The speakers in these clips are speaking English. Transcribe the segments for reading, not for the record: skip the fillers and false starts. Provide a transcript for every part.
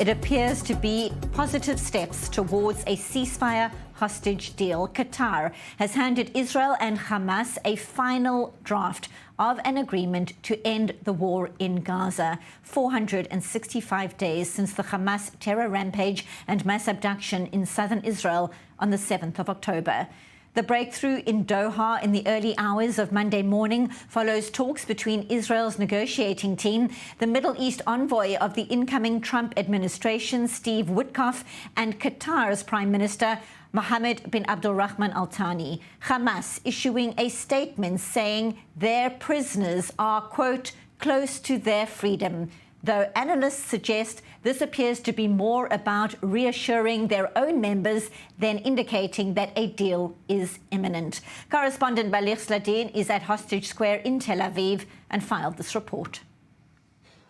It appears to be positive steps towards a ceasefire hostage deal. Qatar has handed Israel and Hamas a final draft of an agreement to end the war in Gaza, 465 days since the Hamas terror rampage and mass abduction in southern Israel on the 7th of October. The breakthrough in Doha in the early hours of Monday morning follows talks between Israel's negotiating team, the Middle East envoy of the incoming Trump administration, Steve Witkoff, and Qatar's Prime Minister, Mohammed bin Abdulrahman Al Thani. Hamas issuing a statement saying their prisoners are, quote, close to their freedom, though analysts suggest this appears to be more about reassuring their own members than indicating that a deal is imminent. Correspondent Baligh Sladin is at Hostage Square in Tel Aviv and filed this report.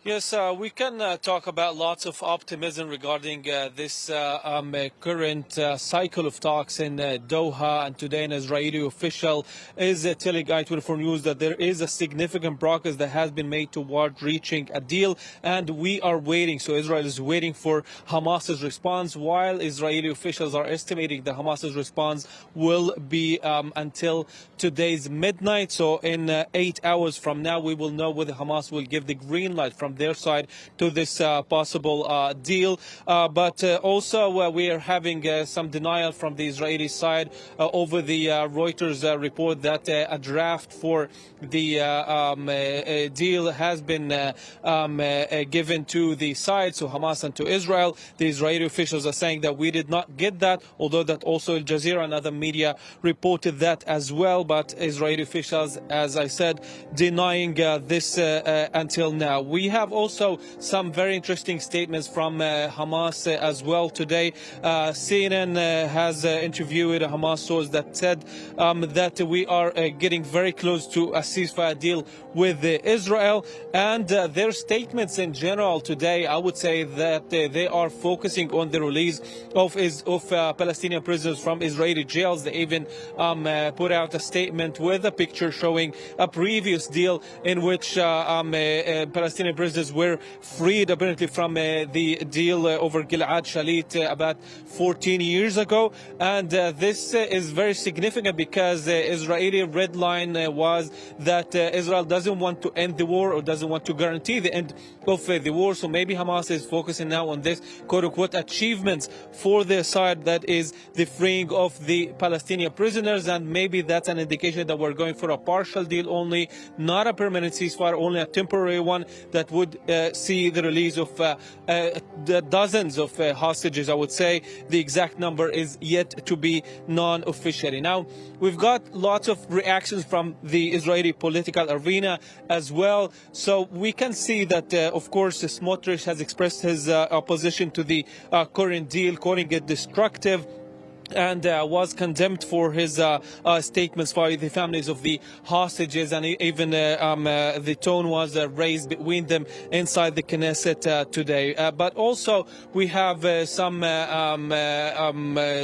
Yes, we can talk about lots of optimism regarding this current cycle of talks in Doha. And today an Israeli official is telling I-24 News that there is a significant progress that has been made toward reaching a deal. And we are waiting. So Israel is waiting for Hamas's response, while Israeli officials are estimating that Hamas's response will be until today's midnight. So in 8 hours from now, we will know whether Hamas will give the green light from their side to this possible deal. But also we are having some denial from the Israeli side over the Reuters report that a draft for the deal has been given to the side, so Hamas and to Israel. The Israeli officials are saying that we did not get that, although that also Al Jazeera and other media reported that as well. But Israeli officials, as I said, denying this until now. We have also some very interesting statements from Hamas as well today. CNN has interviewed a Hamas source that said that we are getting very close to a ceasefire deal with Israel. And their statements in general today, I would say that they are focusing on the release of Palestinian prisoners from Israeli jails. They even put out a statement with a picture showing a previous deal in which Palestinian prisoners were freed apparently from the deal over Gilad Shalit about 14 years ago. And this is very significant because the Israeli red line was that Israel doesn't want to end the war or doesn't want to guarantee the end of the war. So maybe Hamas is focusing now on this quote-unquote achievements for their side, that is the freeing of the Palestinian prisoners. And maybe that's an indication that we're going for a partial deal only, not a permanent ceasefire, only a temporary one that would see the release of the dozens of hostages. I would say the exact number is yet to be known officially. Now, we've got lots of reactions from the Israeli political arena as well. So we can see that, of course, Smotrich has expressed his opposition to the current deal, calling it destructive, and was condemned for his statements by the families of the hostages, and even the tone was raised between them inside the Knesset today. But also we have some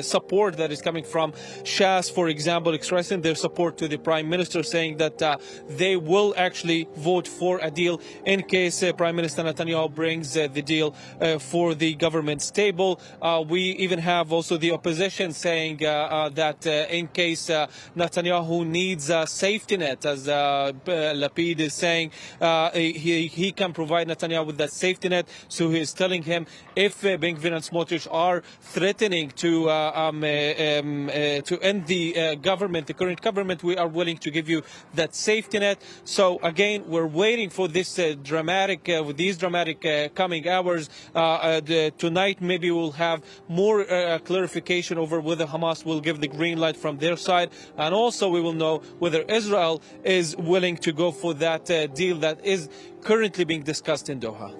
support that is coming from Shas, for example, expressing their support to the Prime Minister, saying that they will actually vote for a deal in case Prime Minister Netanyahu brings the deal for the government's table. We even have also the opposition saying that in case Netanyahu needs a safety net, as Lapid is saying, he can provide Netanyahu with that safety net. So he is telling him, if Ben-Gvir and Smotrich are threatening to end the government, the current government, we are willing to give you that safety net. So again, we're waiting for this dramatic coming hours. Tonight maybe we'll have more clarification over whether Hamas will give the green light from their side, and also we will know whether Israel is willing to go for that deal that is currently being discussed in Doha.